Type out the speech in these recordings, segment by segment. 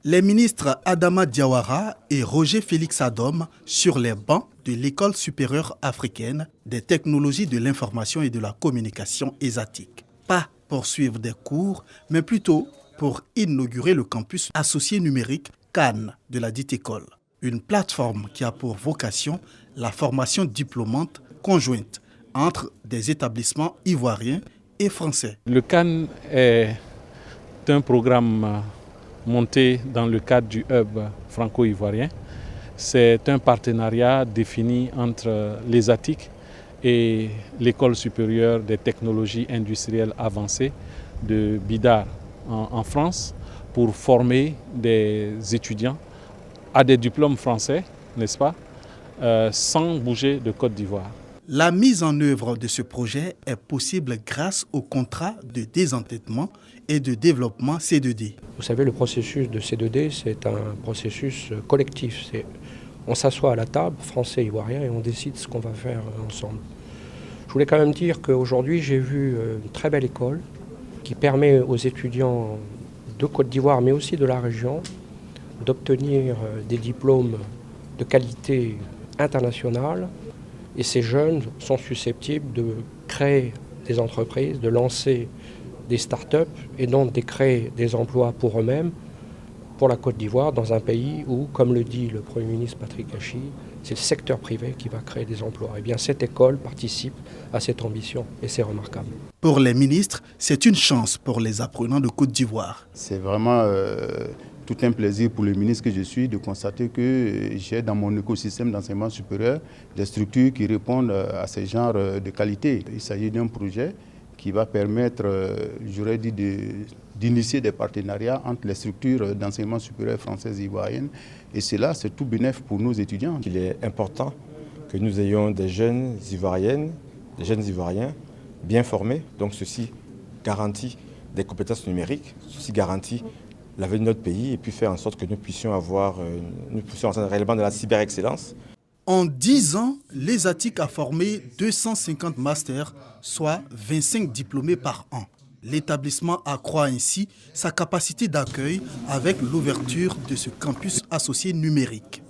Les ministres Adama Diawara et Roger Félix Adom sur les bancs de l'École supérieure africaine des technologies de l'information et de la communication ESATIC. Pas pour suivre des cours, mais plutôt pour inaugurer le campus associé numérique Cannes de la dite école. Une plateforme qui a pour vocation la formation diplômante conjointe entre des établissements ivoiriens et français. Le Cannes est un programme monté dans le cadre du hub franco-ivoirien. C'est un partenariat défini entre l'ESATIC et l'École supérieure des technologies industrielles avancées de Bidar en France pour former des étudiants à des diplômes français, n'est-ce pas, sans bouger de Côte d'Ivoire. La mise en œuvre de ce projet est possible grâce au contrat de désendettement et de développement C2D. Vous savez, le processus de C2D, c'est un processus collectif. On s'assoit à la table, français et ivoirien, et on décide ce qu'on va faire ensemble. Je voulais quand même dire qu'aujourd'hui, j'ai vu une très belle école qui permet aux étudiants de Côte d'Ivoire, mais aussi de la région, d'obtenir des diplômes de qualité internationale. Et ces jeunes sont susceptibles de créer des entreprises, de lancer des start-up et donc de créer des emplois pour eux-mêmes, pour la Côte d'Ivoire, dans un pays où, comme le dit le Premier ministre Patrick Achi, c'est le secteur privé qui va créer des emplois. Et bien cette école participe à cette ambition et c'est remarquable. Pour les ministres, c'est une chance pour les apprenants de Côte d'Ivoire. C'est vraiment tout un plaisir pour le ministre que je suis de constater que j'ai dans mon écosystème d'enseignement supérieur des structures qui répondent à ce genre de qualité. Il s'agit d'un projet qui va permettre, j'aurais dit, d'initier des partenariats entre les structures d'enseignement supérieur françaises et ivoiriennes. Et cela, c'est tout bénéfice pour nos étudiants. Il est important que nous ayons des jeunes Ivoiriennes, des jeunes Ivoiriens bien formés. Donc ceci garantit des compétences numériques, ceci garantit l'avenir de notre pays et puis faire en sorte que nous puissions entrer réellement dans la cyber-excellence. En 10 ans, l'ESATIC a formé 250 masters, soit 25 diplômés par an. L'établissement accroît ainsi sa capacité d'accueil avec l'ouverture de ce campus associé numérique.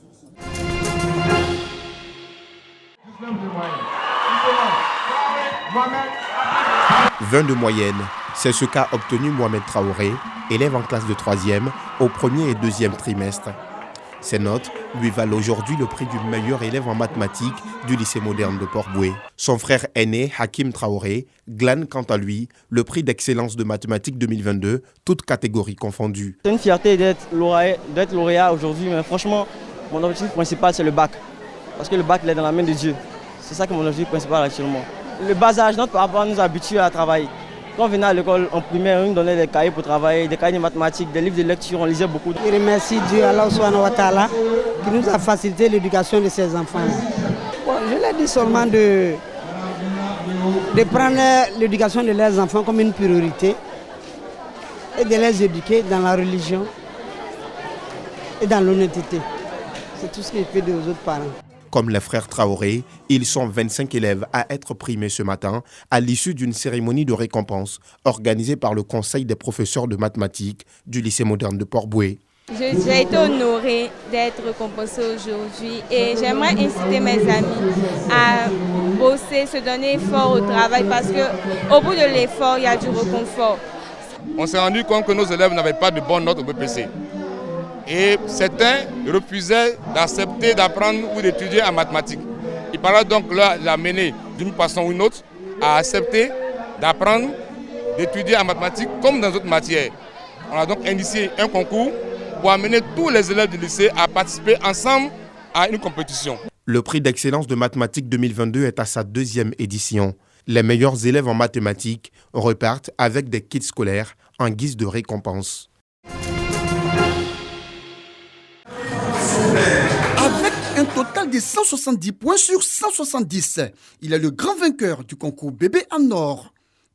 20 de moyenne, c'est ce qu'a obtenu Mohamed Traoré, élève en classe de 3e, au premier et deuxième trimestre. Ces notes lui valent aujourd'hui le prix du meilleur élève en mathématiques du lycée moderne de Port-Bouët. Son frère aîné, Hakim Traoré, glane quant à lui le prix d'excellence de mathématiques 2022, toutes catégories confondues. C'est une fierté d'être lauréat aujourd'hui, mais franchement, mon objectif principal c'est le bac. Parce que le bac il est dans la main de Dieu. C'est ça que mon objectif principal actuellement. Le bas âge, notre papa nous habitue à travailler. Quand on venait à l'école en primaire, on nous donnait des cahiers pour travailler, des cahiers de mathématiques, des livres de lecture, on lisait beaucoup. Je remercie Dieu, Allah subhanahu wa ta'ala, qui nous a facilité l'éducation de ses enfants. Bon, je leur dis seulement de prendre l'éducation de leurs enfants comme une priorité et de les éduquer dans la religion et dans l'honnêteté. C'est tout ce que je peux dire aux autres parents. Comme les frères Traoré, ils sont 25 élèves à être primés ce matin à l'issue d'une cérémonie de récompense organisée par le Conseil des professeurs de mathématiques du lycée moderne de Port-Bouët. J'ai été honorée d'être récompensée aujourd'hui et j'aimerais inciter mes amis à bosser, se donner effort au travail parce qu'au bout de l'effort, il y a du réconfort. On s'est rendu compte que nos élèves n'avaient pas de bonnes notes au BPC. Et certains refusaient d'accepter d'apprendre ou d'étudier en mathématiques. Il fallait donc leur amener d'une façon ou d'une autre à accepter d'apprendre, d'étudier en mathématiques comme dans d'autres matières. On a donc initié un concours pour amener tous les élèves du lycée à participer ensemble à une compétition. Le prix d'excellence de mathématiques 2022 est à sa 2e édition. Les meilleurs élèves en mathématiques repartent avec des kits scolaires en guise de récompense. Avec un total de 170 points sur 170, il est le grand vainqueur du concours Bébé en or.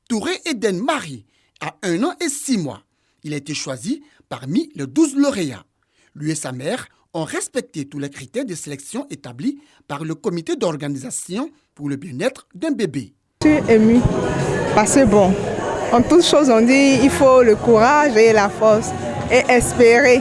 Touré Eden Marie, à 1 an et 6 mois. Il a été choisi parmi les 12 lauréats. Lui et sa mère ont respecté tous les critères de sélection établis par le comité d'organisation pour le bien-être d'un bébé. Je suis émue parce que bon, en toute chose on dit il faut le courage et la force et espérer.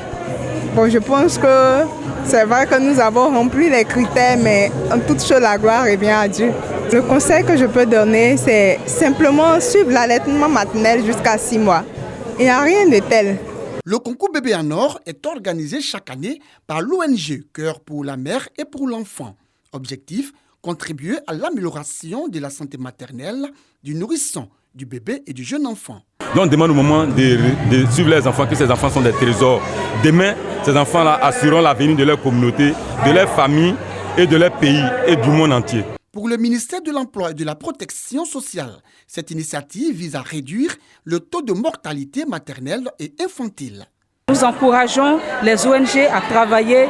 Bon, je pense que c'est vrai que nous avons rempli les critères, mais en toute chose, la gloire revient à Dieu. Le conseil que je peux donner, c'est simplement suivre l'allaitement maternel jusqu'à 6 mois. Il n'y a rien de tel. Le concours Bébé en Or est organisé chaque année par l'ONG Cœur pour la mère et pour l'enfant. Objectif, contribuer à l'amélioration de la santé maternelle, du nourrisson, du bébé et du jeune enfant. Donc on demande au moment de suivre les enfants que ces enfants sont des trésors. Demain, ces enfants-là assureront l'avenir de leur communauté, de leur famille et de leur pays et du monde entier. Pour le ministère de l'Emploi et de la Protection sociale, cette initiative vise à réduire le taux de mortalité maternelle et infantile. Nous encourageons les ONG à travailler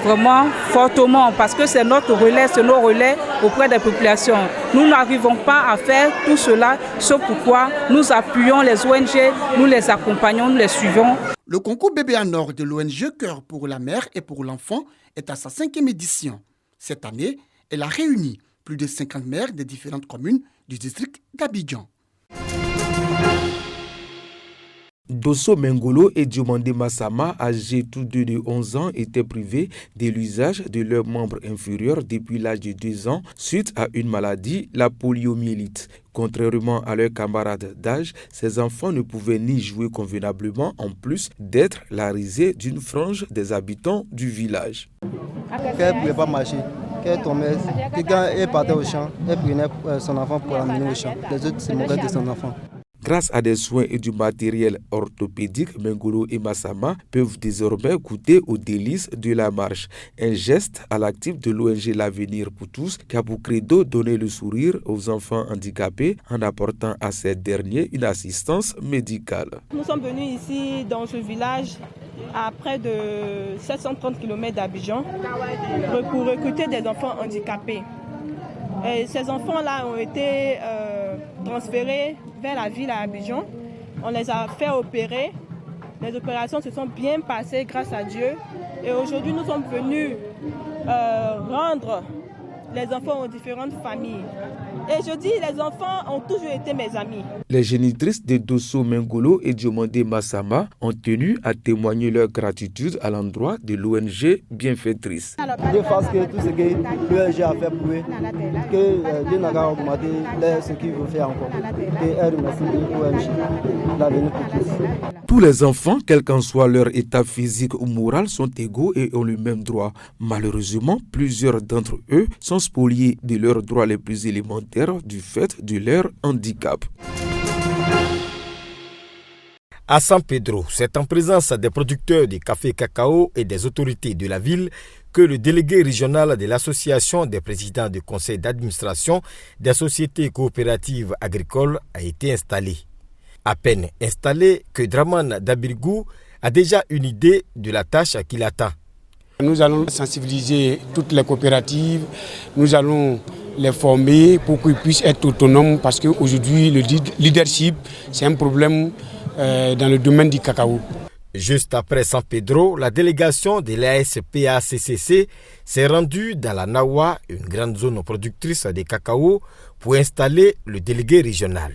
vraiment fortement parce que c'est notre relais, c'est nos relais auprès des populations. Nous n'arrivons pas à faire tout cela, c'est pourquoi nous appuyons les ONG, nous les accompagnons, nous les suivons. Le concours Bébé en Or de l'ONG Cœur pour la mère et pour l'enfant est à sa 5e édition. Cette année, elle a réuni plus de 50 maires des différentes communes du district d'Abidjan. Dosso Mengolo et Diomandé Massama, âgés tous deux de 11 ans, étaient privés de l'usage de leurs membres inférieurs depuis l'âge de 2 ans suite à une maladie, la poliomyélite. Contrairement à leurs camarades d'âge, ces enfants ne pouvaient ni jouer convenablement en plus d'être la risée d'une frange des habitants du village. Elle ne pouvait pas marcher. Qu'elle tombait, quelqu'un partait au champ, elle prenait son enfant pour l'amener au champ. Les autres se moquaient de son enfant. Grâce à des soins et du matériel orthopédique, Mengolo et Massama peuvent désormais goûter aux délices de la marche. Un geste à l'actif de l'ONG L'Avenir pour tous qui a pour credo donner le sourire aux enfants handicapés en apportant à ces derniers une assistance médicale. Nous sommes venus ici dans ce village à près de 730 km d'Abidjan pour recruter des enfants handicapés. Et ces enfants-là ont été transférés vers la ville à Abidjan. On les a fait opérer. Les opérations se sont bien passées grâce à Dieu. Et aujourd'hui, nous sommes venus rendre les enfants aux différentes familles. Et je dis, les enfants ont toujours été mes amis. Les génitrices de Dosso Mengolo et Diomandé Massama ont tenu à témoigner leur gratitude à l'endroit de l'ONG bienfaitrice. Dieu fasse que tout ce que l'ONG a fait pour eux, que Dieu n'a qu'à augmenter ce qu'il veut faire encore. Et elle remercie l'ONG L'Avenir pour tous. Tous les enfants, quel qu'en soit leur état physique ou moral, sont égaux et ont le même droit. Malheureusement, plusieurs d'entre eux sont spoliés de leurs droits les plus élémentaires du fait de leur handicap. À San Pedro, c'est en présence des producteurs de café et cacao et des autorités de la ville que le délégué régional de l'association des présidents du conseil d'administration des sociétés coopératives agricoles a été installé. À peine installé que Draman Dabirgou a déjà une idée de la tâche qui l'attend. Nous allons sensibiliser toutes les coopératives, nous allons les former pour qu'ils puissent être autonomes parce qu'aujourd'hui le leadership c'est un problème dans le domaine du cacao. Juste après San Pedro, la délégation de l'ASPACCC s'est rendue dans la Nawa, une grande zone productrice de cacao, pour installer le délégué régional.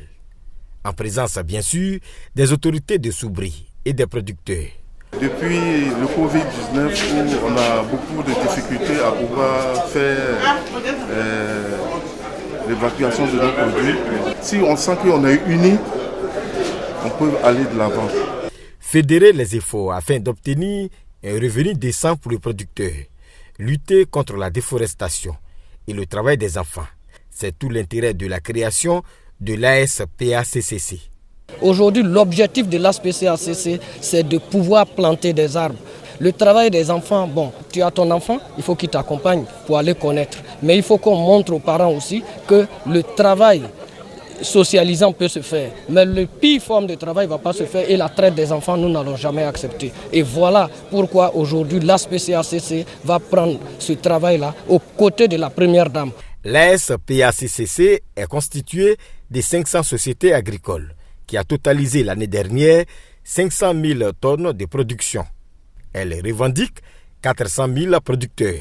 En présence bien sûr des autorités de Soubri et des producteurs. Depuis le Covid-19, où on a beaucoup de difficultés à pouvoir faire l'évacuation de nos produits, si on sent qu'on est unis, on peut aller de l'avant. Fédérer les efforts afin d'obtenir un revenu décent pour les producteurs, lutter contre la déforestation et le travail des enfants. C'est tout l'intérêt de la création de l'ASPACCC. Aujourd'hui, l'objectif de l'ASPACCC, c'est de pouvoir planter des arbres. Le travail des enfants, bon, tu as ton enfant, il faut qu'il t'accompagne pour aller connaître. Mais il faut qu'on montre aux parents aussi que le travail socialisant peut se faire. Mais le pire forme de travail ne va pas se faire et la traite des enfants, nous n'allons jamais accepter. Et voilà pourquoi aujourd'hui l'ASPACCC va prendre ce travail-là aux côtés de la première dame. L'ASPACCC est constituée de 500 sociétés agricoles qui a totalisé l'année dernière 500 000 tonnes de production. Elle revendique 400 000 producteurs.